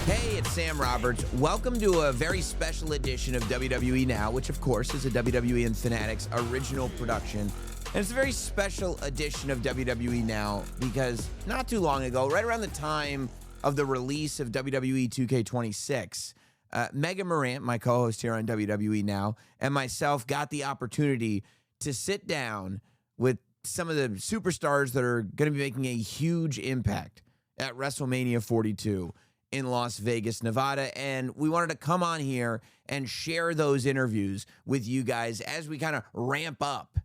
Hey, it's Sam Roberts. Welcome to a very special edition of WWE Now, which of course is a WWE and Fanatics original production. And it's a very special edition of WWE Now because not too long ago, right around the time of the release of WWE 2K26, Megan Morant, my co-host here on WWE Now, and myself got the opportunity to sit down with some of the superstars that are going to be making a huge impact at WrestleMania 42 in Las Vegas, Nevada. And we wanted to come on here and share those interviews with you guys as we kind of ramp up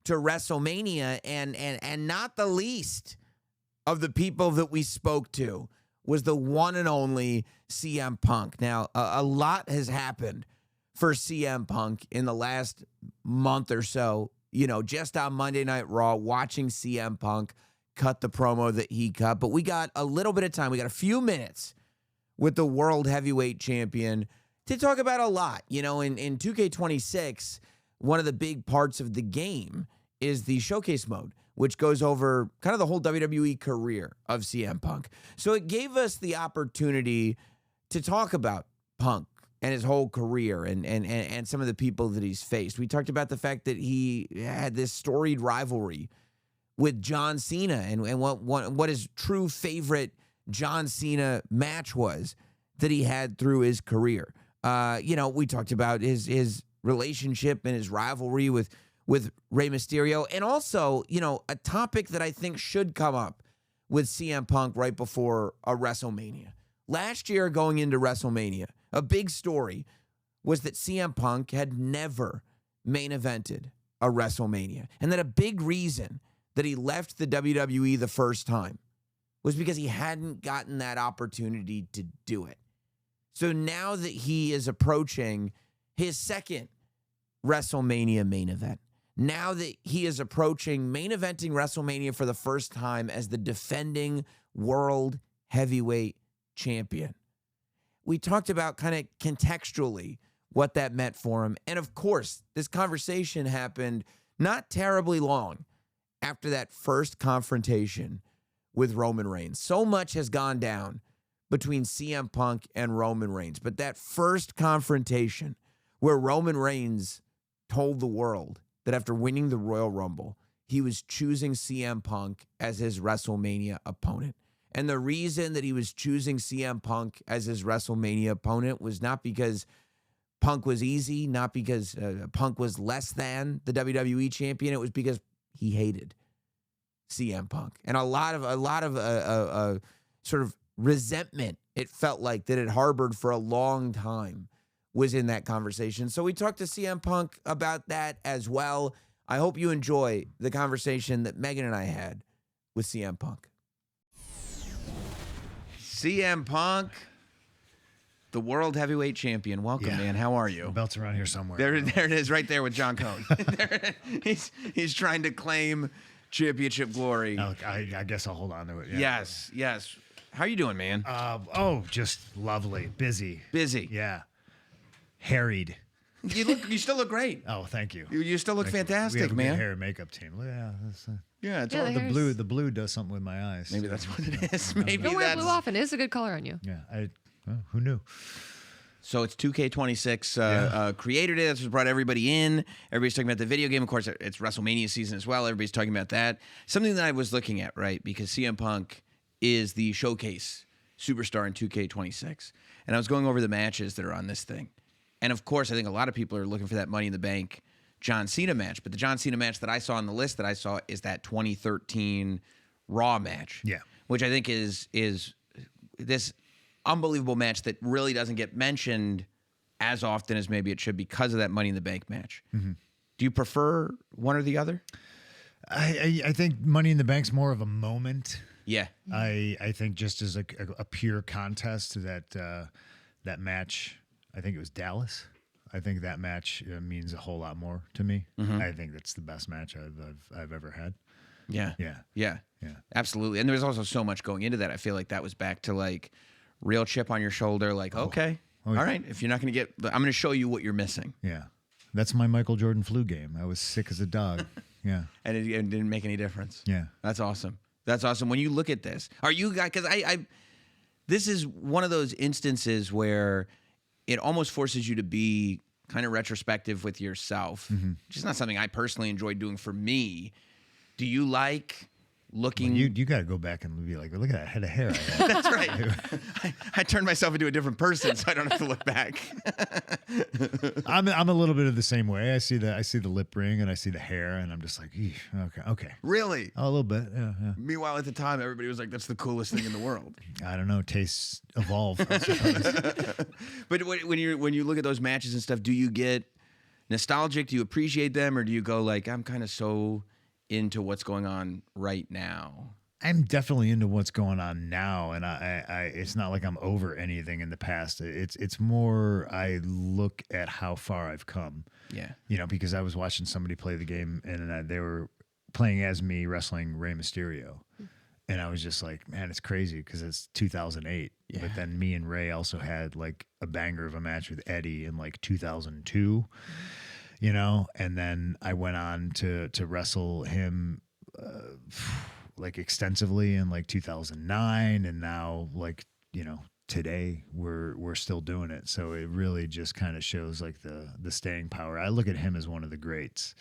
to WrestleMania. And not the least of the people that we spoke to was the one and only CM Punk. Now, a lot has happened for CM Punk in the last month or so. You know, just on Monday Night Raw, watching CM Punk cut the promo that he cut. But we got a little bit of time. We got a few minutes with the World Heavyweight Champion to talk about a lot. You know, in 2K26, one of the big parts of the game is the showcase mode, which goes over kind of the whole WWE career of CM Punk. So it gave us the opportunity to talk about Punk and his whole career and some of the people that he's faced. We talked about the fact that he had this storied rivalry with John Cena and what his true favorite John Cena match was that he had through his career. You know, we talked about his relationship and his rivalry with Rey Mysterio, and also, you know, a topic that I think should come up with CM Punk right before a WrestleMania. Last year, going into WrestleMania, a big story was that CM Punk had never main evented a WrestleMania, and that a big reason that he left the WWE the first time was because he hadn't gotten that opportunity to do it. So now that he is approaching his second WrestleMania main event, now that he is approaching main eventing WrestleMania for the first time as the defending World Heavyweight Champion, we talked about kind of contextually what that meant for him. And of course, this conversation happened not terribly long after that first confrontation with Roman Reigns. So much has gone down between CM Punk and Roman Reigns. But that first confrontation where Roman Reigns told the world that after winning the Royal Rumble, he was choosing CM Punk as his WrestleMania opponent. And the reason that he was choosing CM Punk as his WrestleMania opponent was not because Punk was easy, not because Punk was less than the WWE champion. It was because he hated CM Punk, and a lot of sort of resentment, it felt like, that it harbored for a long time was in that conversation. So we talked to CM Punk about that as well. I hope you enjoy the conversation that Megan and I had with CM Punk. CM Punk, the World Heavyweight Champion. Welcome, man. How are you? The belt's around here somewhere. There it is, right there with John Cone. He's trying to claim championship glory. I guess I'll hold on to it. Yeah. Yes. How you doing, man? Just lovely. Busy. Yeah. Harried. You still look great. Oh, thank you. You still look fantastic, we have a man. good hair and makeup team. Yeah, it's Yeah, all the blue does something with my eyes. Maybe that's what it is. Maybe Don't wear that's blue often. It is a good color on you. Yeah. Who knew? So it's 2K26 created it. That's what brought everybody in. Everybody's talking about the video game. Of course, it's WrestleMania season as well. Everybody's talking about that. Something that I was looking at, right? Because CM Punk is the showcase superstar in 2K26. And I was going over the matches that are on this thing. And of course, I think a lot of people are looking for that Money in the Bank John Cena match. But the John Cena match that I saw on the list that I saw is that 2013 Raw match. Yeah. Which I think is this unbelievable match that really doesn't get mentioned as often as maybe it should because of that Money in the Bank match. Mm-hmm. Do you prefer one or the other? I think Money in the Bank's more of a moment. Yeah. I think just as a pure contest that match, I think it was Dallas. I think that match means a whole lot more to me. Mm-hmm. I think that's the best match I've ever had. Yeah. Yeah. Absolutely. And there's also so much going into that. I feel like that was back to like real chip on your shoulder. Like, okay, all right. If you're not going to I'm going to show you what you're missing. Yeah. That's my Michael Jordan flu game. I was sick as a dog. Yeah. And it didn't make any difference. Yeah. That's awesome. That's awesome. When you look at this, are you guys, because this is one of those instances where it almost forces you to be kind of retrospective with yourself, which is not something I personally enjoy doing for me. Do you like looking? Well, you got to go back and be like, look at that head of hair. That's right. I turned myself into a different person, so I don't have to look back. I'm a little bit of the same way. I see the lip ring and I see the hair, and I'm just like, "Eesh, okay. Really? Oh, a little bit, yeah. Meanwhile, at the time, everybody was like, "That's the coolest thing in the world." I don't know. Tastes evolve. I suppose. But when you look at those matches and stuff, do you get nostalgic? Do you appreciate them, or do you go like, "I'm kind of so into what's going on right now"? I'm definitely into what's going on now, and I it's not like I'm over anything in the past. It's more I look at how far I've come. Yeah. Because I was watching somebody play the game, and they were playing as me wrestling Rey Mysterio, and I was just like, man, it's crazy because it's 2008. Yeah. But then me and Ray also had like a banger of a match with Eddie in like 2002. And then I went on to wrestle him like extensively in like 2009, and now like today we're still doing it. So it really just kind of shows like the staying power. I look at him as one of the greats.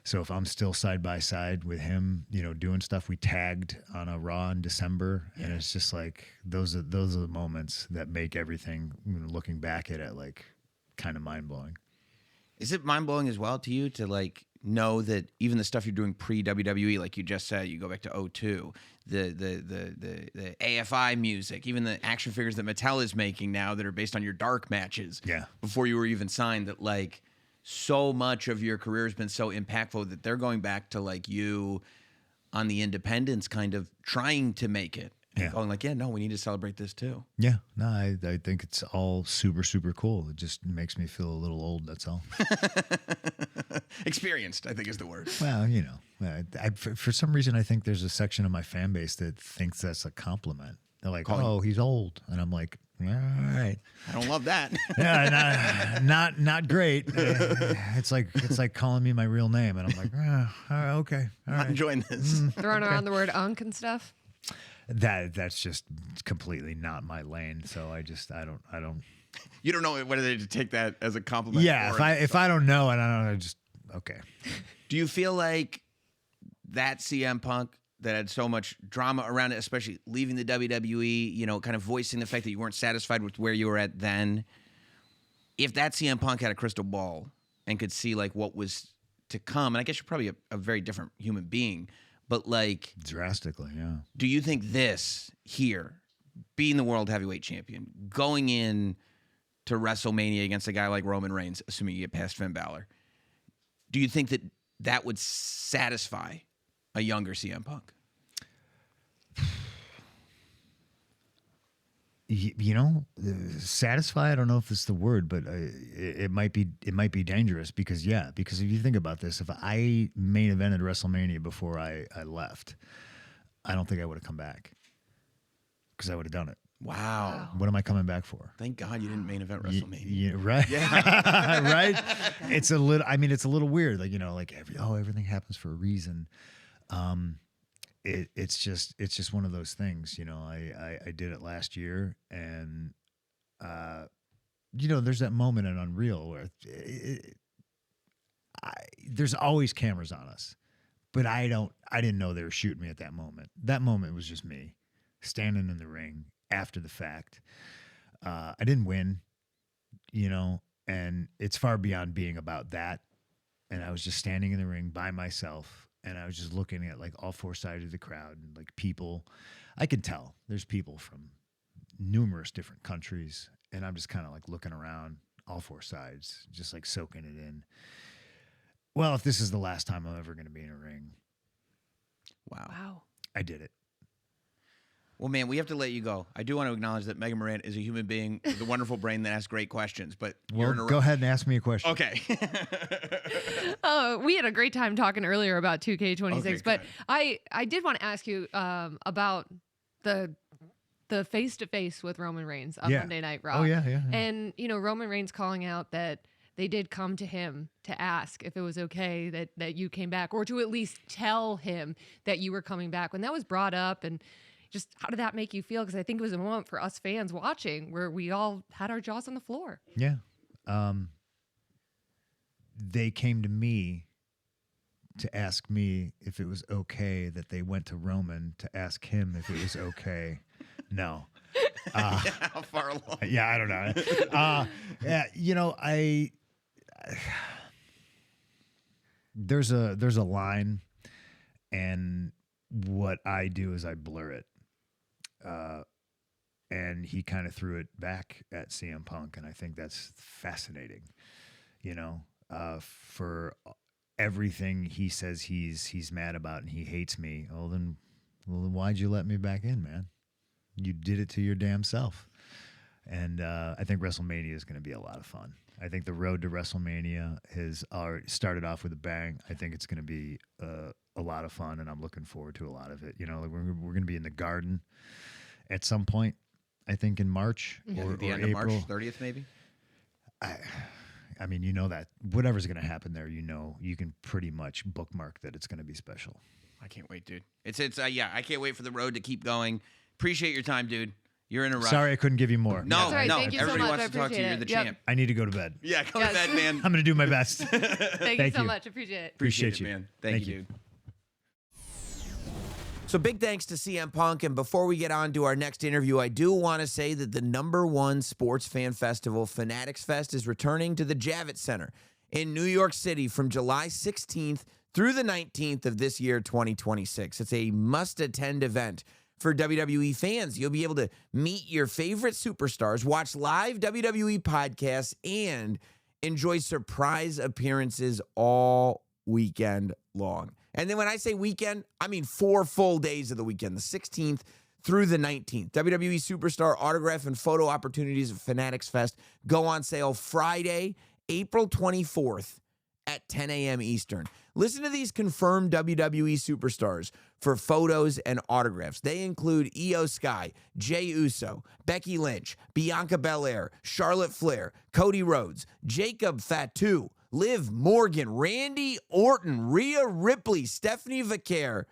So if I'm still side by side with him, doing stuff, we tagged on a Raw in December, and it's just like those are the moments that make everything. Looking back at it, like kind of mind blowing. Is it mind blowing as well to you to like know that even the stuff you're doing pre WWE, like you just said, you go back to 2002, the AFI music, even the action figures that Mattel is making now that are based on your dark matches, before you were even signed, that like so much of your career has been so impactful that they're going back to like you on the independents, kind of trying to make it. And going like, no, we need to celebrate this too. Yeah, no, I think it's all super, super cool. It just makes me feel a little old, that's all. Experienced, I think is the word. Well, for some reason, I think there's a section of my fan base that thinks that's a compliment. They're like, oh, he's old. And I'm like, all right. I don't love that. Yeah, not great. It's like calling me my real name. And I'm like, okay. All right. I'm enjoying this. Throwing around the word unk and stuff. That's just completely not my lane. So I don't. You don't know whether to take that as a compliment. Yeah, if I don't know, and I just okay. Do you feel like that CM Punk that had so much drama around it, especially leaving the WWE, kind of voicing the fact that you weren't satisfied with where you were at then? If that CM Punk had a crystal ball and could see like what was to come, and I guess you're probably a very different human being. But like drastically, yeah. Do you think this here, being the world heavyweight champion, going in to WrestleMania against a guy like Roman Reigns, assuming you get past Finn Balor, do you think that would satisfy a younger CM Punk? Satisfy. I don't know if it's the word, but it might be dangerous because if you think about this, if I main evented WrestleMania before I left, I don't think I would have come back because I would have done it. Wow. What am I coming back for? Thank God you didn't main event WrestleMania. Yeah, right. Yeah. Right. It's a little weird. Like, everything happens for a reason. It's just one of those things, I did it last year, and there's that moment in Unreal where there's always cameras on us, but I didn't know they were shooting me at that moment. That moment was just me standing in the ring after the fact. I didn't win, and it's far beyond being about that. And I was just standing in the ring by myself. And I was just looking at like all four sides of the crowd and like people. I can tell there's people from numerous different countries. And I'm just kind of like looking around all four sides, just like soaking it in. Well, if this is the last time I'm ever going to be in a ring. Wow. I did it. Well, man, we have to let you go. I do want to acknowledge that Megan Moran is a human being with a wonderful brain that asks great questions. But go ahead and ask me a question. Okay. We had a great time talking earlier about 2K26, okay, but I did want to ask you about the face-to-face with Roman Reigns on Monday Night Raw. Oh, yeah. And, Roman Reigns calling out that they did come to him to ask if it was okay that you came back, or to at least tell him that you were coming back. When that was brought up, and just how did that make you feel? Because I think it was a moment for us fans watching where we all had our jaws on the floor. Yeah. They came to me to ask me if it was okay that they went to Roman to ask him if it was okay. No. How far along? Yeah, I don't know. Yeah, you know, there's a line, and what I do is I blur it. And he kind of threw it back at CM Punk, and I think that's fascinating. You know, for everything he says he's mad about and he hates me. Well, then why'd you let me back in, man? You did it to your damn self. And I think WrestleMania is going to be a lot of fun. I think the road to WrestleMania has already started off with a bang. I think it's going to be a lot of fun, and I'm looking forward to a lot of it. You know, like we're going to be in the Garden at some point, I think in March or the end April. of March 30th, maybe? I mean, you know that whatever's going to happen there, you know, you can pretty much bookmark that it's going to be special. I can't wait, dude. It's yeah, I can't wait for the road to keep going. Appreciate your time, dude. You're in a rush. Sorry I couldn't give you more. No, That's all right. no. Thank you so Everybody much. wants to I talk to you. You're appreciate the it. Yep. champ. I need to go to bed. Yeah, go Yes. to bed, man. I'm going to do my best. Thank you so much. Appreciate it. Appreciate it, you. man. Thank you, dude. So big thanks to CM Punk. And before we get on to our next interview, I do want to say that the #1 sports fan festival, Fanatics Fest, is returning to the Javits Center in New York City from July 16th through the 19th of this year, 2026. It's a must-attend event for WWE fans. You'll be able to meet your favorite superstars, watch live WWE podcasts, and enjoy surprise appearances all weekend long. And then when I say weekend, I mean 4 full days of the weekend, the 16th through the 19th. WWE Superstar autograph and photo opportunities at Fanatics Fest go on sale Friday, April 24th at 10 a.m. Eastern. Listen to these confirmed WWE superstars for photos and autographs. They include Io Sky, Jey Uso, Becky Lynch, Bianca Belair, Charlotte Flair, Cody Rhodes, Jacob Fatu, Liv Morgan, Randy Orton, Rhea Ripley, Stephanie Vaquer,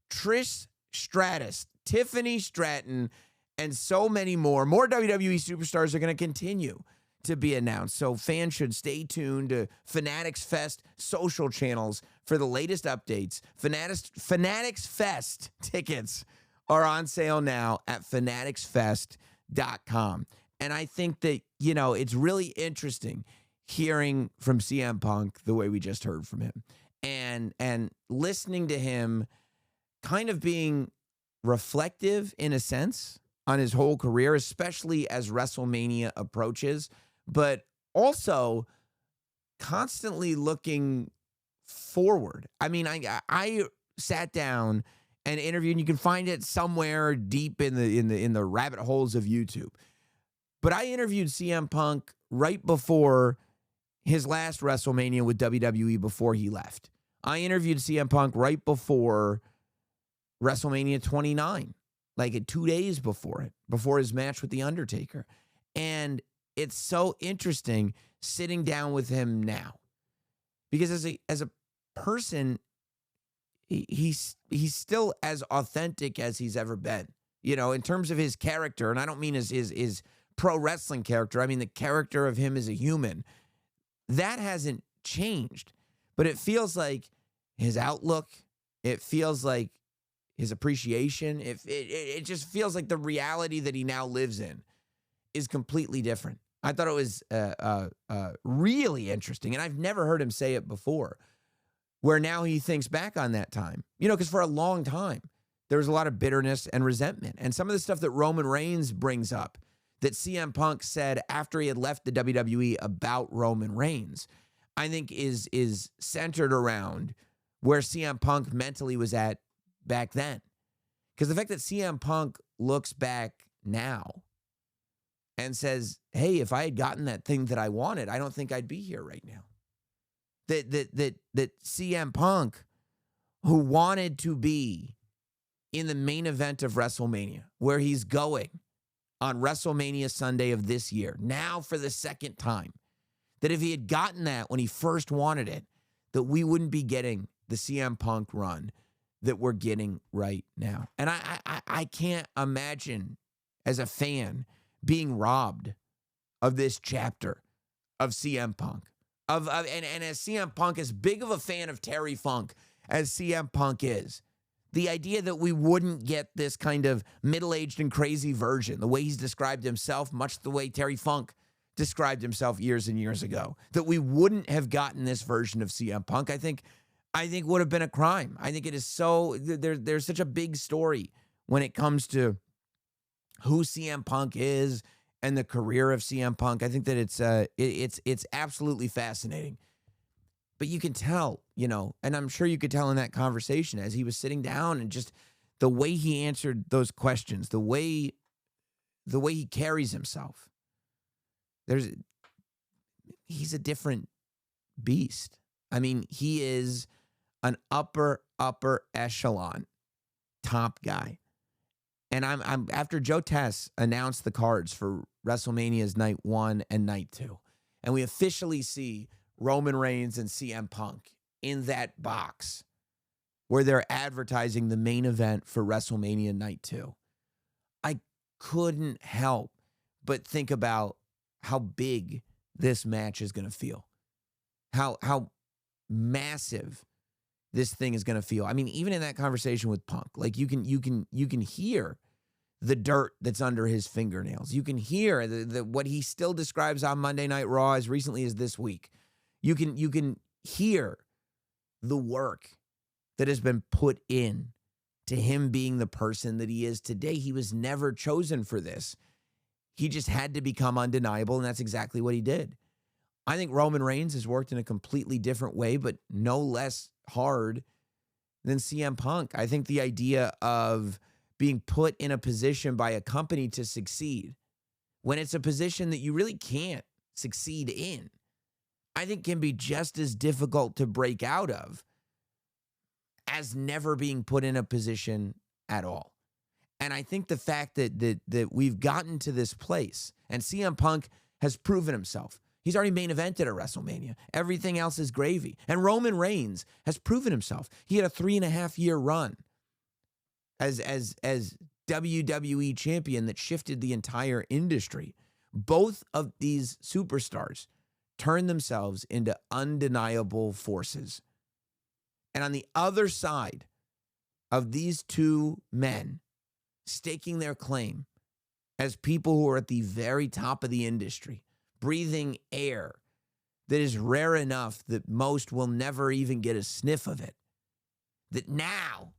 Trish Stratus, Tiffany Stratton, and so many more. More WWE superstars are going to continue to be announced, so fans should stay tuned to Fanatics Fest social channels for the latest updates. Fanatics Fest tickets are on sale now at fanaticsfest.com. And I think that, you know, it's really interesting hearing from CM Punk the way we just heard from him, and listening to him kind of being reflective in a sense on his whole career, especially as WrestleMania approaches, but also constantly looking forward. I mean, I sat down and interviewed, and you can find it somewhere deep in the rabbit holes of YouTube. But I interviewed CM Punk right before his last WrestleMania with WWE before he left. I interviewed CM Punk right before WrestleMania 29, like 2 days before it, before his match with The Undertaker. And it's so interesting sitting down with him now, because as a person, he's still as authentic as he's ever been, you know, in terms of his character. And I don't mean his pro wrestling character. I mean the character of him as a human. That hasn't changed, but it feels like his outlook, it feels like his appreciation, it just feels like the reality that he now lives in is completely different. I thought it was really interesting, and I've never heard him say it before, where now he thinks back on that time. You know, because for a long time, there was a lot of bitterness and resentment. And some of the stuff that Roman Reigns brings up, that CM Punk said after he had left the WWE about Roman Reigns, I think is centered around where CM Punk mentally was at back then. Because the fact that CM Punk looks back now and says, hey, if I had gotten that thing that I wanted, I don't think I'd be here right now. That CM Punk, who wanted to be in the main event of WrestleMania, where he's going on WrestleMania Sunday of this year, now for the second time, That if he had gotten that when he first wanted it, that we wouldn't be getting the CM Punk run that we're getting right now. And I can't imagine as a fan being robbed of this chapter of CM Punk. And as CM Punk, as big of a fan of Terry Funk as CM Punk is, the idea that we wouldn't get this kind of middle-aged and crazy version, the way he's described himself, much the way Terry Funk described himself years and years ago, that we wouldn't have gotten this version of CM Punk, I think would have been a crime. I think it is so, there's such a big story when it comes to who CM Punk is and the career of CM Punk. I think that it's absolutely fascinating. But you can tell, and I'm sure you could tell in that conversation as he was sitting down and just the way he answered those questions, the way he carries himself. He's a different beast. I mean, he is an upper echelon top guy. And I'm after Joe Tess announced the cards for WrestleMania's night 1 and night 2, and we officially see Roman Reigns and CM Punk in that box where they're advertising the main event for WrestleMania night 2. I couldn't help but think about how big this match is going to feel. How massive this thing is going to feel. I mean, even in that conversation with Punk, like you can hear the dirt that's under his fingernails. You can hear the what he still describes on Monday Night Raw as recently as this week. You can hear the work that has been put in to him being the person that he is today. He was never chosen for this. He just had to become undeniable, and that's exactly what he did. I think Roman Reigns has worked in a completely different way, but no less hard than CM Punk. I think the idea of being put in a position by a company to succeed when it's a position that you really can't succeed in, I think can be just as difficult to break out of as never being put in a position at all. And I think the fact that we've gotten to this place and CM Punk has proven himself. He's already main evented at WrestleMania. Everything else is gravy. And Roman Reigns has proven himself. He had a 3.5-year run as WWE champion that shifted the entire industry. Both of these superstars turned themselves into undeniable forces. And on the other side of these two men staking their claim as people who are at the very top of the industry, breathing air that is rare enough that most will never even get a sniff of it, that now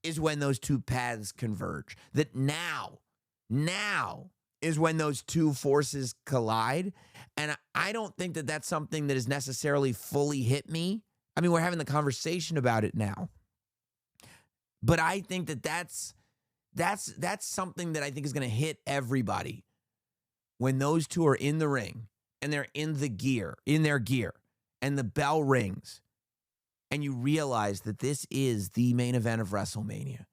is when those two paths converge, that now is when those two forces collide. And I don't think that that's something that has necessarily fully hit me. I mean, we're having the conversation about it now, but I think that that's something that I think is going to hit everybody when those two are in the ring and they're in their gear, and the bell rings and you realize that this is the main event of WrestleMania,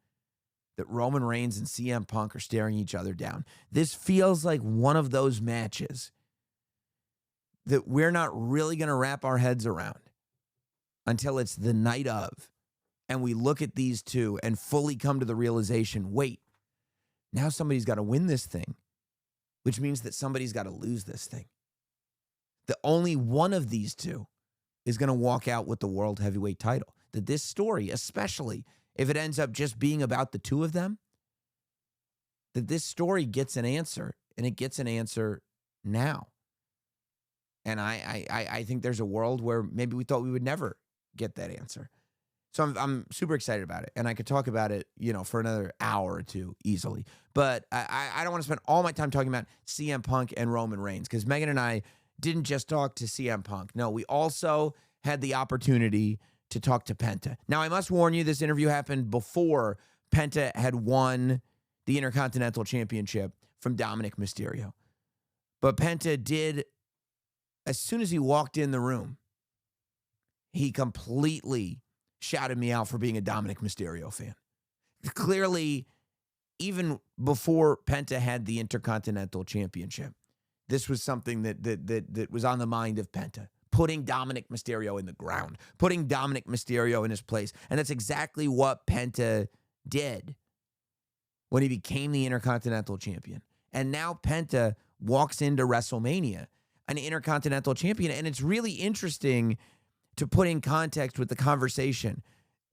that Roman Reigns and CM Punk are staring each other down. This feels like one of those matches that we're not really going to wrap our heads around until it's the night of, and we look at these two and fully come to the realization, wait, now somebody's got to win this thing, which means that somebody's got to lose this thing. That only one of these two is going to walk out with the world heavyweight title. That this story, especially if it ends up just being about the two of them, that this story gets an answer, and it gets an answer now. And I think there's a world where maybe we thought we would never get that answer. So I'm super excited about it, and I could talk about it, for another hour or two easily. But I don't want to spend all my time talking about CM Punk and Roman Reigns, because Megan and I didn't just talk to CM Punk. No, we also had the opportunity to talk to Penta. Now, I must warn you, this interview happened before Penta had won the Intercontinental Championship from Dominic Mysterio. But Penta did, as soon as he walked in the room, he completely shouted me out for being a Dominic Mysterio fan. Clearly, even before Penta had the Intercontinental Championship, this was something that was on the mind of Penta. Putting Dominic Mysterio in the ground, putting Dominic Mysterio in his place. And that's exactly what Penta did when he became the Intercontinental Champion. And now Penta walks into WrestleMania, an Intercontinental Champion. And it's really interesting to put in context with the conversation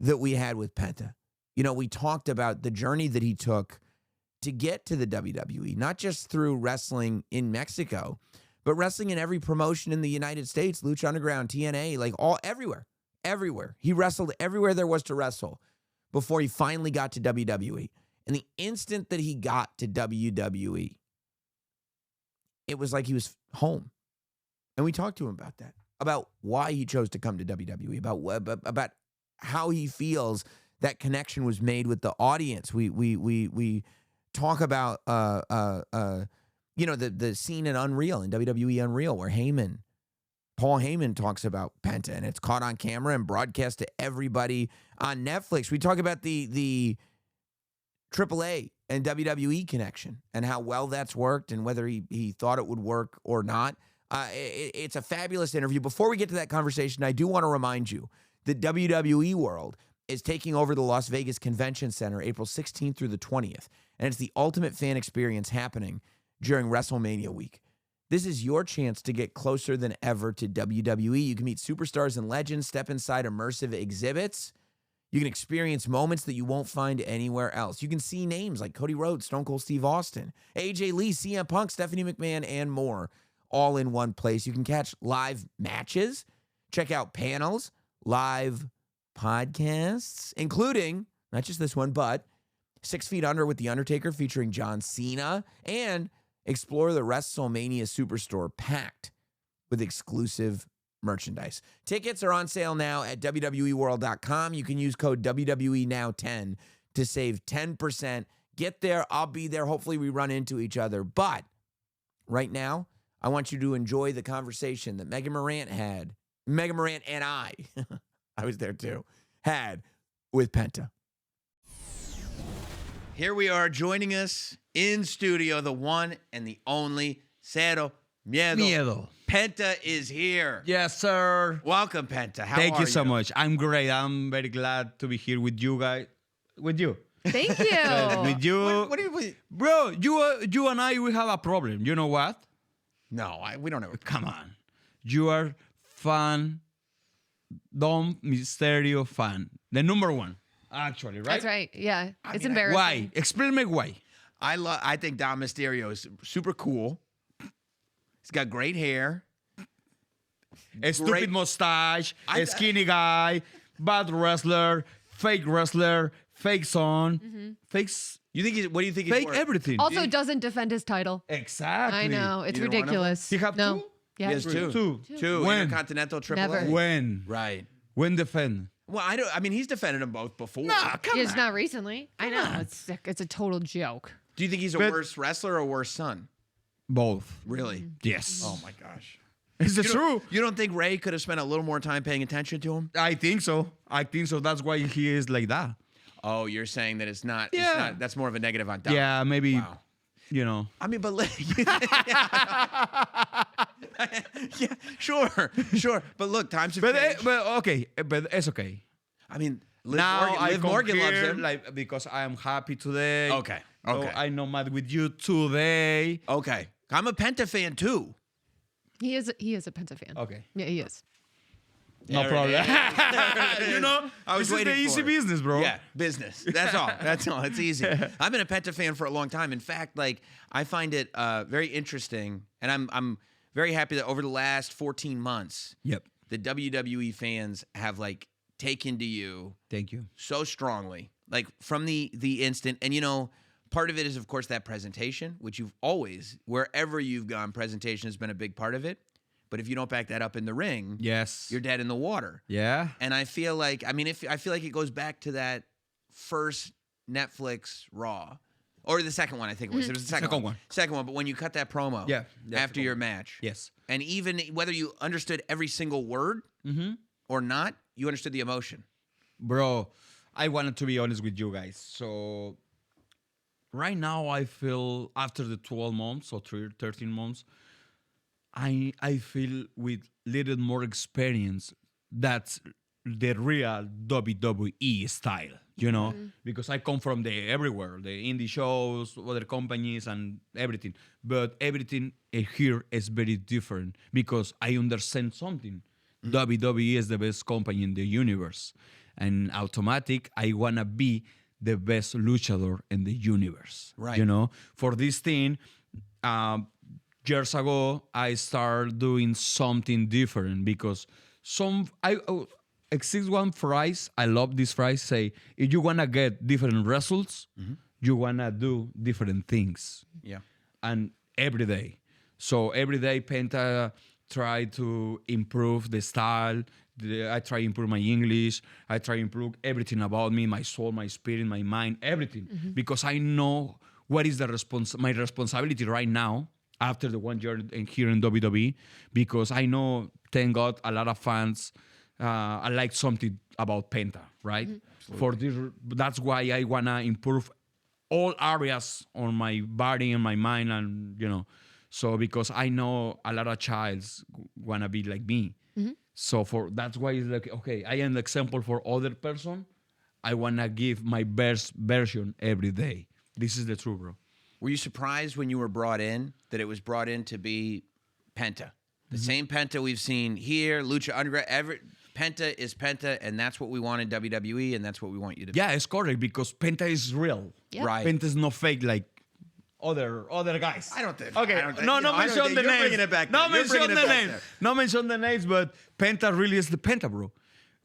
that we had with Penta. You know, we talked about the journey that he took to get to the WWE, not just through wrestling in Mexico, but wrestling in every promotion in the United States, Lucha Underground, TNA, like everywhere. He wrestled everywhere there was to wrestle before he finally got to WWE. And the instant that he got to WWE, it was like he was home. And we talked to him about that, about why he chose to come to WWE, about how he feels that connection was made with the audience. We talk about you know, the scene in Unreal, in WWE Unreal, where Paul Heyman talks about Penta, and it's caught on camera and broadcast to everybody on Netflix. We talk about the AAA and WWE connection and how well that's worked and whether he thought it would work or not. It's a fabulous interview. Before we get to that conversation, I do want to remind you that WWE World is taking over the Las Vegas Convention Center April 16th through the 20th, and it's the ultimate fan experience happening during WrestleMania week. This is your chance to get closer than ever to WWE. You can meet superstars and legends, step inside immersive exhibits. You can experience moments that you won't find anywhere else. You can see names like Cody Rhodes, Stone Cold Steve Austin, AJ Lee, CM Punk, Stephanie McMahon, and more, all in one place. You can catch live matches, check out panels, live podcasts, including, not just this one, but 6 Feet Under with The Undertaker featuring John Cena, and explore the WrestleMania Superstore packed with exclusive merchandise. Tickets are on sale now at WWEworld.com. You can use code WWENOW10 to save 10%. Get there. I'll be there. Hopefully we run into each other. But right now, I want you to enjoy the conversation that Megan Morant and I was there too, had with Penta. Here we are, joining us in studio, the one and the only Cero Miedo. Penta is here. Yes, sir. Welcome, Penta. How Thank are you so much. I'm great. I'm very glad to be here with you guys. With you. Thank you. With you. What do you? Bro, you and I, we have a problem. You know what? No, we don't know. Come on. You are Dom Mysterio fan. The number one, actually, right? That's right. Yeah. It's mean, embarrassing. Why? Explain me why. I think Dom Mysterio is super cool. He's got great hair. A stupid mustache, a skinny guy, bad wrestler, fake son, fakes. You think what do you think he's Fake worth? everything. Also doesn't defend his title. Exactly. I know. It's Either one of them? ridiculous. He have no. two? Yeah. He has two. Two. When? Intercontinental Triple Never. A. When? Right. When defend? Well, I mean, he's defended them both before. It's not recently. I know. It's a total joke. Do you think he's a But- worse wrestler or worse son? Both. Really? Yes. Oh my gosh. Is it true? You don't think Ray could have spent a little more time paying attention to him? I think so. That's why he is like that. Oh, you're saying that it's not. Yeah. That's more of a negative on Dom. Yeah, maybe. Wow. You know. I mean, but yeah, sure. But look, times have changed. But okay. But it's okay. I mean, Now Liv Morgan loves him. like because I am happy today. Okay. So I know mad with you today. Okay, I'm a Penta fan too. He is a Penta fan. Okay. Yeah, he is. No There problem. it You know, I was this is the waiting easy for it. business, bro. Yeah, business. That's all. That's all. It's easy. I've been a Penta fan for a long time. In fact, like I find it very interesting, and I'm very happy that over the last 14 months, Yep. the WWE fans have like taken to you Thank you. so strongly, like from the instant. And you know, part of it is of course that presentation, which you've always, wherever you've gone, presentation has been a big part of it. But if you don't back that up in the ring, Yes. you're dead in the water. Yeah. And I feel like, I feel like it goes back to that first Netflix Raw, or the second one. I think it was. It was the second one. Second one. But when you cut that promo, Yeah, that's after the your one. match, Yes. and even whether you understood every single word or not, you understood the emotion. Bro, I wanted to be honest with you guys. So right now I feel after the 12 months or 13 months, I feel with little more experience, that's the real WWE style, you know, because I come from the everywhere, the indie shows, other companies, and everything. But everything here is very different because I understand something. WWE is the best company in the universe, and automatic, I wanna be the best luchador in the universe. Right. You know, for this thing. Years ago, I started doing something different because exists one phrase. I love this phrase. Say, if you wanna get different results, you wanna do different things, Yeah. and every day. So every day, Penta try to improve the style. I try to improve my English. I try to improve everything about me, my soul, my spirit, my mind, everything, because I know what is my responsibility right now after the 1 year here in WWE, because I know, thank God, a lot of fans I like something about Penta, right? For this, that's why I wanna improve all areas on my body and my mind, and so because I know a lot of childs wanna be like me. So that's why it's like, okay, I am the example for other person. I wanna give my best version every day. This is the truth, bro. Were you surprised when you were brought in that it was brought in to be Penta? The same Penta we've seen here, Lucha Underground. Penta is Penta, and that's what we want in WWE, and that's what we want you to be. Yeah, it's correct, because Penta is real. Yeah. Right. Penta is not fake like other guys. I don't think. Okay, I don't think- no you know, I don't mention think- the you're names. bringing it back No there. You're mention bringing the it back names. there. No mention the names, but Penta really is the Penta, bro.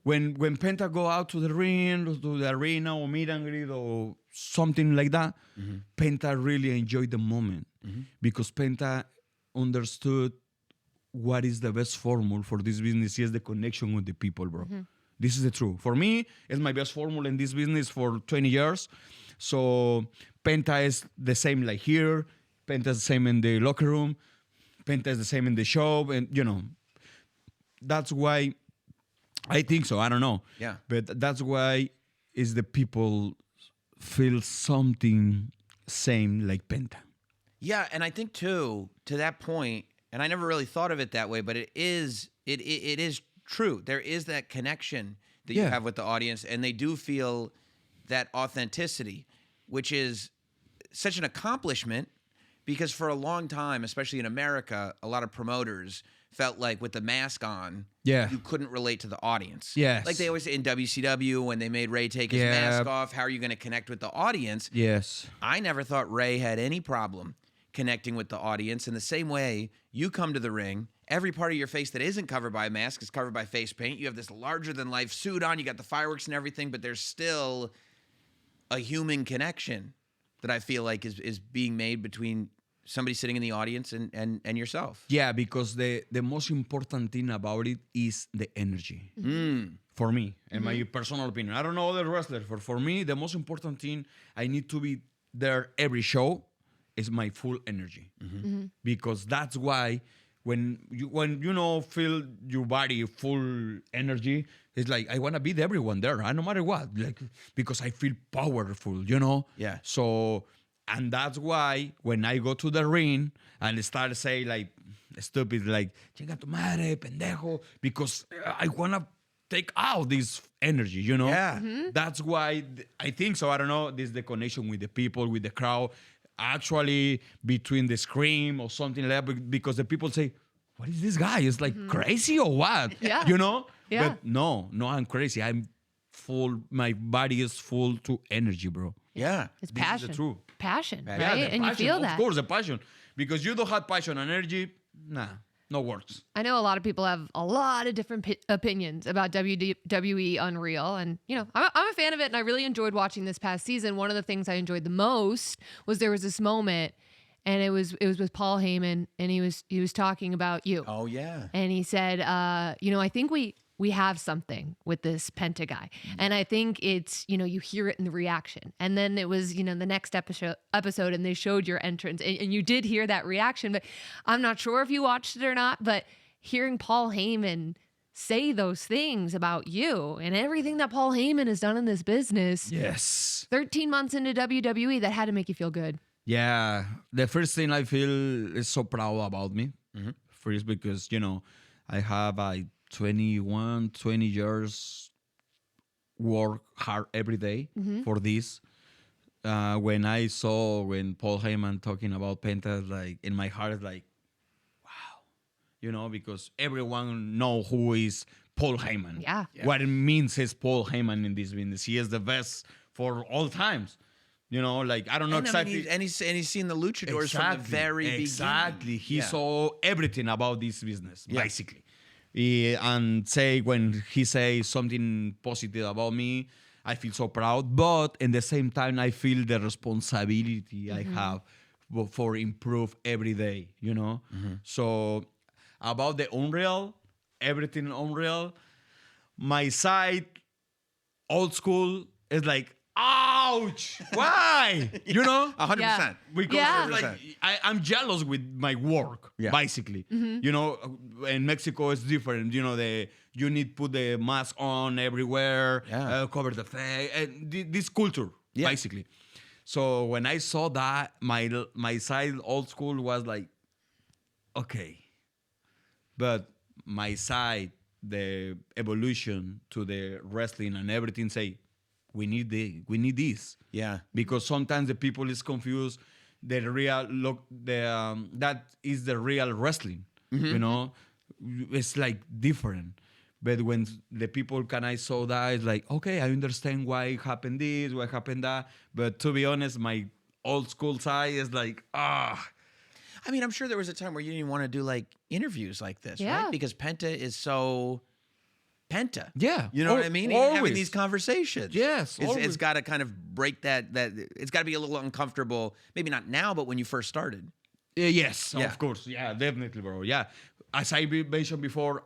When Penta go out to the ring, or to the arena, or meet and greet, or something like that, Penta really enjoyed the moment, because Penta understood what is the best formula for this business is the connection with the people, bro. This is the truth. For me, it's my best formula in this business for 20 years. So Penta is the same like here. Penta is the same in the locker room. Penta is the same in the show. And, that's why I think so. I don't know. Yeah. But that's why is the people feel something same like Penta. Yeah, and I think too, to that point, and I never really thought of it that way, but it is true. There is that connection that you Yeah. have with the audience, and they do feel that authenticity, which is such an accomplishment, because for a long time, especially in America, a lot of promoters felt like with the mask on, Yeah. you couldn't relate to the audience. Yes. Like they always say in WCW when they made Ray take his Yeah. mask off, how are you going to connect with the audience? Yes. I never thought Ray had any problem connecting with the audience. In the same way, you come to the ring, every part of your face that isn't covered by a mask is covered by face paint. You have this larger-than-life suit on. You got the fireworks and everything, but there's still a human connection that I feel like is being made between somebody sitting in the audience and yourself. Yeah, because the most important thing about it is the energy. For me, in my personal opinion. I don't know other wrestlers, but for me, the most important thing, I need to be there every show, is my full energy. Because that's why when you feel your body full energy, it's like I want to be everyone there, no matter what, like, because I feel powerful, Yeah. So, and that's why when I go to the ring and start to say like stupid, like chinga tu madre, pendejo, because I want to take out this energy, Yeah. That's why I think so. I don't know. This is the connection with the people, with the crowd, actually between the scream or something like that, because the people say, what is this guy? Is like crazy or what? Yeah. Yeah. But no, I'm crazy. I'm full. My body is full to energy, bro. Yeah. It's This is passion. the truth. Passion, Yeah, right? Yeah, the And you passion, feel that. Of course, the passion. Because you don't have passion and energy, no works. I know a lot of people have a lot of different opinions about WWE Unreal, and I'm a fan of it, and I really enjoyed watching this past season. One of the things I enjoyed the most was there was this moment, and it was with Paul Heyman, and he was talking about you, Oh, yeah. and he said, I think we have something with this Penta guy, and I think it's you hear it in the reaction, and then it was the next episode, and they showed your entrance, and you did hear that reaction, but I'm not sure if you watched it or not, but hearing Paul Heyman say those things about you and everything that Paul Heyman has done in this business, Yes. 13 months into WWE, that had to make you feel good. Yeah. The first thing I feel is so proud about me. first because, I have 20 years work hard every day for this. When Paul Heyman talking about Penta, like in my heart, like, wow, because everyone know who is Paul Heyman. Yeah. What it means is Paul Heyman in this business. He is the best for all times. Like I don't know exactly. and he's seen the luchadors from the very beginning. Exactly. He Yeah. saw everything about this business, Yeah. basically. And say when he says something positive about me, I feel so proud. But in the same time, I feel the responsibility I have for improve every day, So about the Unreal, everything Unreal, my side, old school, is like, ouch! Why? 100%. Because Yeah. like I'm jealous with my work, Yeah. basically. In Mexico it's different. You need to put the mask on everywhere, Yeah. cover the face, and this culture, Yeah. basically. So when I saw that, my side old school was like, okay, but my side, the evolution to the wrestling and everything, say we need this. Yeah. Because sometimes the people is confused the real look that is the real wrestling. It's like different. But when the people I saw that, it's like, okay, I understand why happened this, why happened that. But to be honest, my old school side is like, I mean, I'm sure there was a time where you didn't even want to do like interviews like this, Yeah. right? Because Penta is so Penta. Yeah. You know what I mean? Having Always. these conversations. Yes, It's always. got to kind of break that it's got to be a little uncomfortable. Maybe not now, but when you first started. Yes, Yeah. of course. Yeah, definitely, bro. Yeah. As I mentioned before,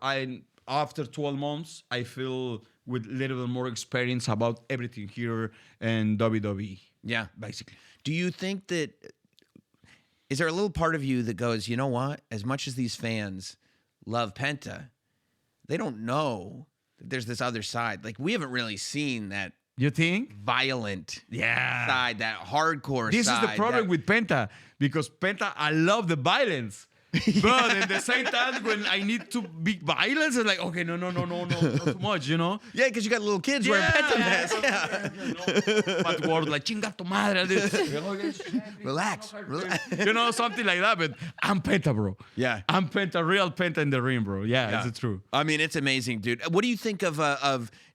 after 12 months, I feel with a little bit more experience about everything here in WWE. Yeah. Basically. Do you think that is there a little part of you that goes, you know what? As much as these fans love Penta, they don't know that there's this other side. Like we haven't really seen that You think? violent Yeah. side, that hardcore This side. is the problem that- with Penta because Penta, I love the violence. But at the same time, when I need to be violence, it's like, okay, no, not too much, Yeah, because you got little kids wearing Penta masks. Yeah. But word like, chinga tu madre. Relax. Something like that. But I'm Penta, bro. Yeah. I'm Penta, real Penta in the ring, bro. Yeah, Yeah. it's true. I mean, it's amazing, dude. What do you think of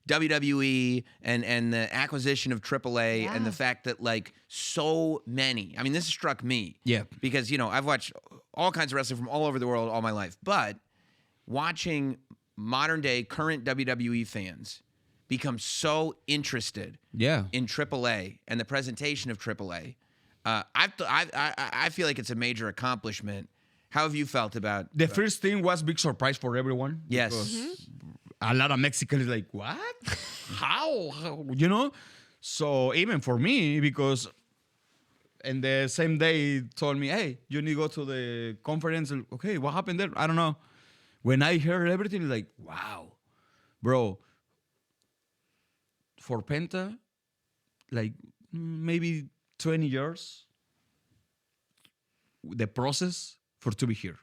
WWE and the acquisition of AAA and Yeah. the fact that like so many? I mean, this struck me. Yeah. Because I've watched all kinds of wrestling from all over the world all my life, but watching modern day current WWE fans become so interested Yeah. in AAA and the presentation of AAA, I feel like it's a major accomplishment. How have you felt about The first thing was big surprise for everyone. Yes. because a lot of Mexicans like, what? How? So even for me, because and the same day he told me, hey, you need to go to the conference. Okay, what happened there? I don't know. When I heard everything, like, wow, bro. For Penta, like maybe 20 years, the process for to be here.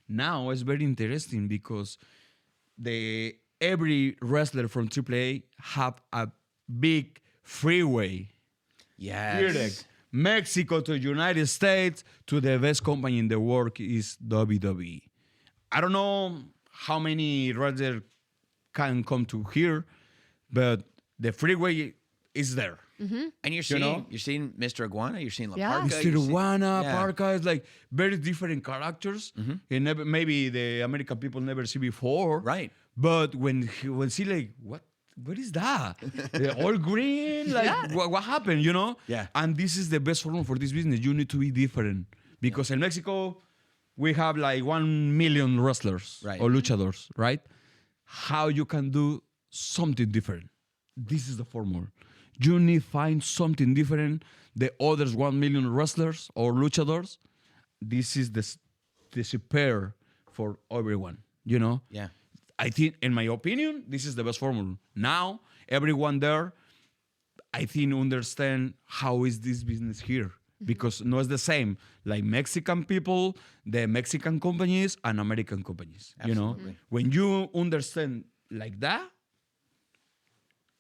Now it's very interesting because every wrestler from AAA have a big freeway. Yes. Direct. Mexico to United States to the best company in the world is WWE. I don't know how many wrestlers can come to here, but the freeway is there. And you're seeing Mr. Iguana, you're seeing La Yeah. Parka. Mr. you're seeing- Iguana, Yeah. Parka is like very different characters. And maybe the American people never see before. Right. But when see like what is that? All green? Like Yeah. what happened, Yeah. And this is the best formula for this business. You need to be different. Because in Mexico, we have like 1 million wrestlers Right. or luchadors, right? How you can do something different. This is the formula. You need find something different. The others 1 million wrestlers or luchadors. This is the superior for everyone. Yeah. I think, in my opinion, this is the best formula. Now, everyone there, I think, understand how is this business here. because no, it's the same. Like Mexican people, the Mexican companies and American companies. You know, when you understand like that,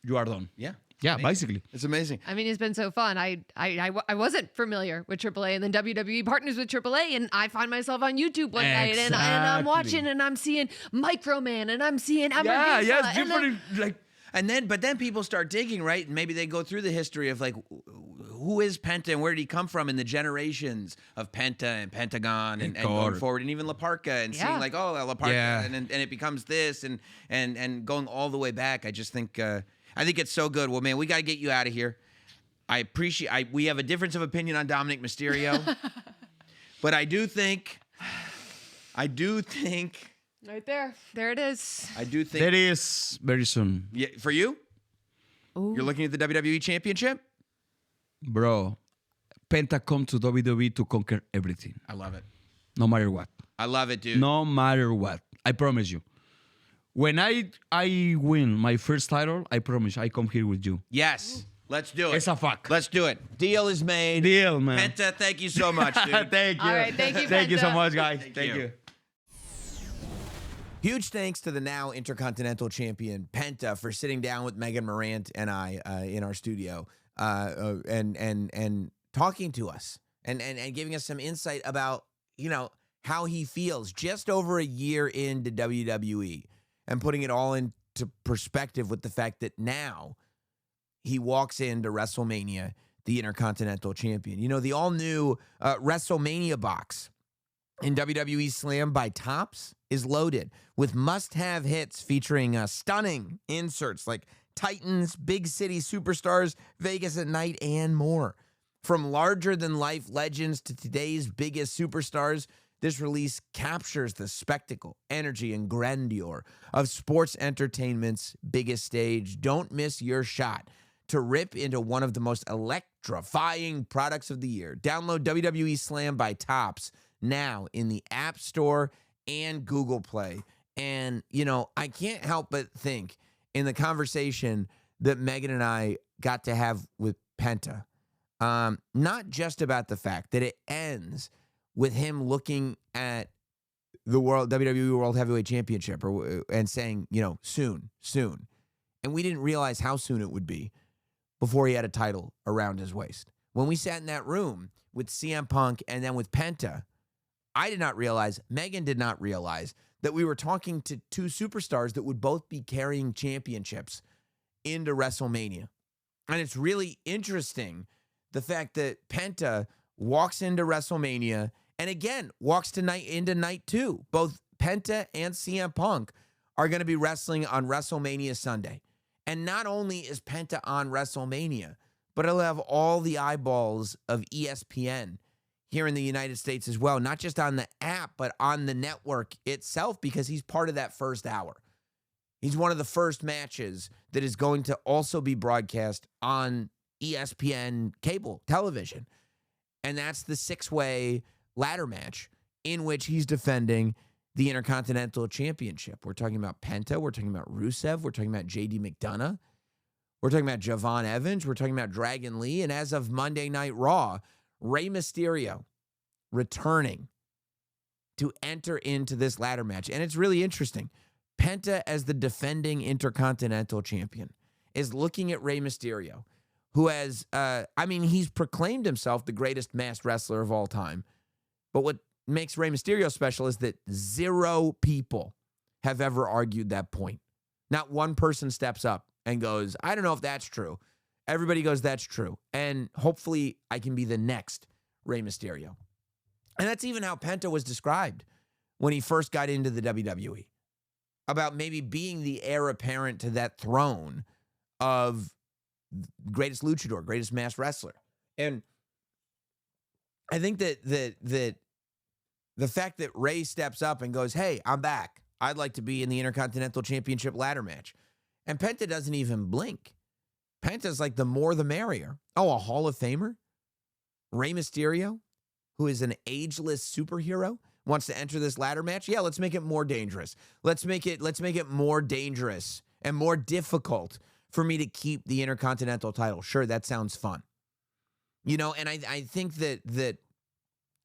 you are done. Yeah. Yeah, basically. It's amazing. I mean, it's been so fun. I wasn't familiar with AAA, and then WWE partners with AAA, and I find myself on YouTube one night, and I'm watching, and I'm seeing Microman, and I'm seeing Yeah, Emergenza, yeah, it's and then- different. Like, But then people start digging, right? And maybe they go through the history of like, who is Penta and where did he come from in the generations of Penta and Pentagon and going forward, and even La Parca and seeing like, oh, La Parca, Yeah. and it becomes this and going all the way back. I just think it's so good. Well, man, we got to get you out of here. We have a difference of opinion on Dominic Mysterio, but I do think. right there it is. I do think that is very soon. Yeah, for you, Ooh. you're looking at the WWE Championship. Bro, Penta come to WWE to conquer everything, I love it. no matter what. I love it, dude. No matter what. I promise you. When I win my first title, I promise I come here with you. Yes, let's do it. It's a fuck. Let's do it. Deal is made. Deal, man. Penta, thank you so much, dude. Thank you. All right, thank you, Thank you so Penta. much, guys. Thank you. you. Huge thanks to the now Intercontinental Champion Penta for sitting down with Megan Morant and I in our studio and talking to us and giving us some insight about, you know, how he feels just over a year into WWE and putting it all into perspective with the fact that now he walks into WrestleMania, the Intercontinental Champion. You know, the all-new WrestleMania box in WWE Slam by Topps is loaded with must-have hits featuring stunning inserts like Titans, Big City Superstars, Vegas at Night, and more. From larger-than-life legends to today's biggest superstars, this release captures the spectacle, energy, and grandeur of sports entertainment's biggest stage. Don't miss your shot to rip into one of the most electrifying products of the year. Download WWE Slam by Topps now in the App Store and Google Play. And, you know, I can't help but think in the conversation that Megan and I got to have with Penta, not just about the fact that it ends with him looking at the WWE World Heavyweight Championship and saying, you know, soon. And we didn't realize how soon it would be before he had a title around his waist. When we sat in that room with CM Punk and then with Penta, I did not realize, Megan did not realize, that we were talking to two superstars that would both be carrying championships into WrestleMania. And it's really interesting, the fact that Penta walks into WrestleMania and again walks into night two. Both Penta and CM Punk are going to be wrestling on WrestleMania Sunday. And not only is Penta on WrestleMania, but it'll have all the eyeballs of ESPN here in the United States as well, not just on the app, but on the network itself, because he's part of that first hour. He's one of the first matches that is going to also be broadcast on ESPN cable television. And that's the six-way ladder match in which he's defending the Intercontinental Championship. We're talking about Penta. We're talking about Rusev. We're talking about JD McDonough. We're talking about Javon Evans. We're talking about Dragon Lee. And as of Monday Night Raw, Rey Mysterio returning to enter into this ladder match. And it's really interesting. Penta, as the defending Intercontinental Champion, is looking at Rey Mysterio, who has, he's proclaimed himself the greatest masked wrestler of all time. But what makes Rey Mysterio special is that 0 people have ever argued that point. Not one person steps up and goes, I don't know if that's true. Everybody goes, that's true. And hopefully I can be the next Rey Mysterio. And that's even how Penta was described when he first got into the WWE, about maybe being the heir apparent to that throne of greatest luchador, greatest masked wrestler. And I think that the fact that Rey steps up and goes, hey, I'm back. I'd like to be in the Intercontinental Championship ladder match. And Penta doesn't even blink. Penta's like, the more the merrier. Oh, a Hall of Famer? Rey Mysterio, who is an ageless superhero, wants to enter this ladder match? Yeah, let's make it more dangerous. Let's make it more dangerous and more difficult for me to keep the Intercontinental title. Sure, that sounds fun. You know, and I think that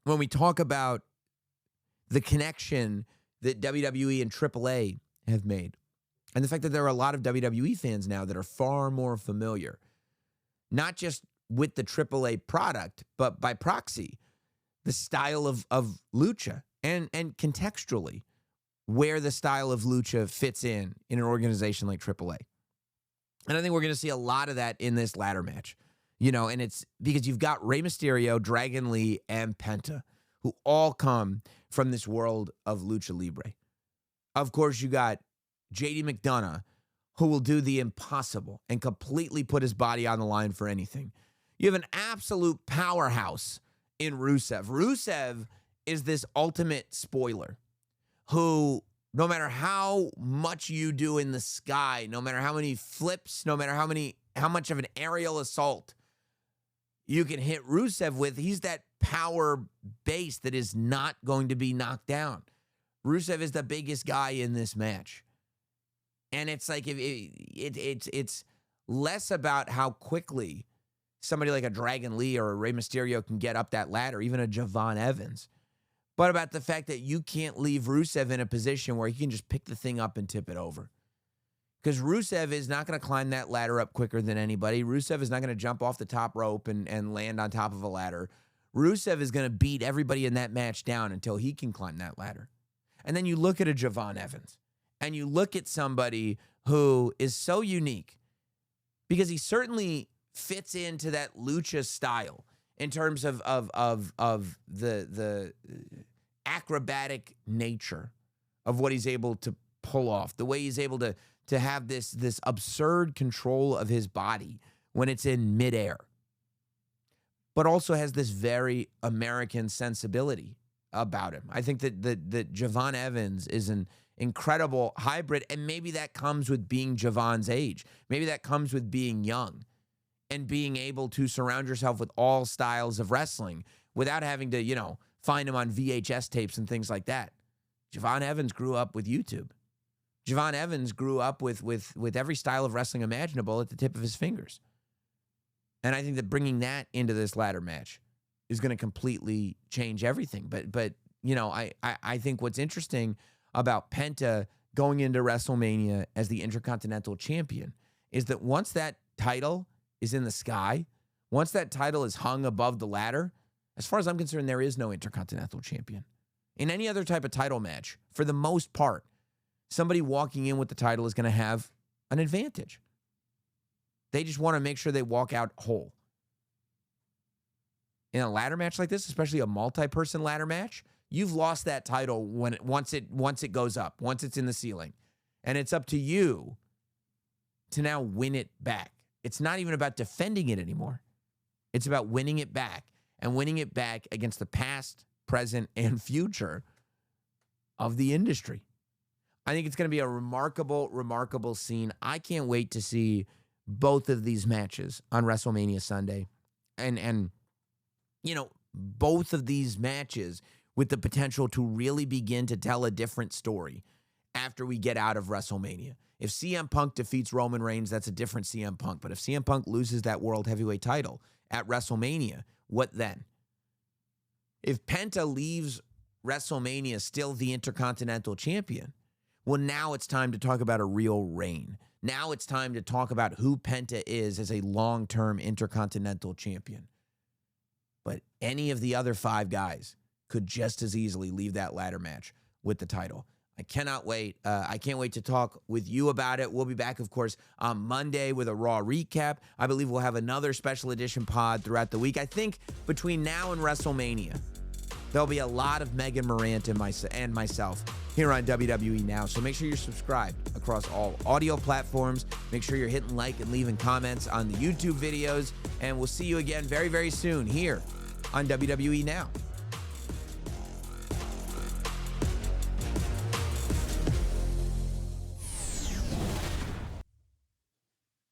when we talk about the connection that WWE and AAA have made, and the fact that there are a lot of WWE fans now that are far more familiar, not just with the AAA product, but by proxy, the style of lucha, and contextually where the style of lucha fits in an organization like AAA. And I think we're going to see a lot of that in this ladder match. You know, and it's because you've got Rey Mysterio, Dragon Lee, and Penta, who all come from this world of lucha libre. Of course, you got JD McDonough, who will do the impossible and completely put his body on the line for anything. You have an absolute powerhouse in Rusev. Rusev is this ultimate spoiler who, no matter how much you do in the sky, no matter how many flips, no matter how much of an aerial assault you can hit Rusev with, he's that power base that is not going to be knocked down. Rusev is the biggest guy in this match. And it's like it's less about how quickly somebody like a Dragon Lee or a Rey Mysterio can get up that ladder, even a Javon Evans, but about the fact that you can't leave Rusev in a position where he can just pick the thing up and tip it over. Because Rusev is not going to climb that ladder up quicker than anybody. Rusev is not going to jump off the top rope and land on top of a ladder. Rusev is going to beat everybody in that match down until he can climb that ladder. And then you look at a Javon Evans, and you look at somebody who is so unique because he certainly fits into that lucha style in terms of the acrobatic nature of what he's able to pull off, the way he's able to have this absurd control of his body when it's in midair, but also has this very American sensibility about him. I think that Javon Evans is an incredible hybrid, and maybe that comes with being Javon's age. Maybe that comes with being young and being able to surround yourself with all styles of wrestling without having to, you know, find him on VHS tapes and things like that. Javon Evans grew up with YouTube. Javon Evans grew up with every style of wrestling imaginable at the tip of his fingers. And I think that bringing that into this ladder match is going to completely change everything. But you know, I think what's interesting about Penta going into WrestleMania as the Intercontinental Champion is that once that title is in the sky, once that title is hung above the ladder, as far as I'm concerned, there is no Intercontinental Champion. In any other type of title match, for the most part, somebody walking in with the title is going to have an advantage. They just want to make sure they walk out whole. In a ladder match like this, especially a multi-person ladder match, you've lost that title once it goes up, once it's in the ceiling. And it's up to you to now win it back. It's not even about defending it anymore. It's about winning it back, and winning it back against the past, present, and future of the industry. I think it's going to be a remarkable, remarkable scene. I can't wait to see both of these matches on WrestleMania Sunday. And you know, both of these matches with the potential to really begin to tell a different story after we get out of WrestleMania. If CM Punk defeats Roman Reigns, that's a different CM Punk. But if CM Punk loses that World Heavyweight title at WrestleMania, what then? If Penta leaves WrestleMania still the Intercontinental Champion, well, now it's time to talk about a real reign. Now it's time to talk about who Penta is as a long-term Intercontinental Champion. But any of the other five guys could just as easily leave that ladder match with the title. I cannot wait. I can't wait to talk with you about it. We'll be back, of course, on Monday with a Raw recap. I believe we'll have another special edition pod throughout the week. I think between now and WrestleMania, there'll be a lot of Megan Morant and myself here on WWE Now. So make sure you're subscribed across all audio platforms. Make sure you're hitting like and leaving comments on the YouTube videos. And we'll see you again very, very soon here on WWE Now.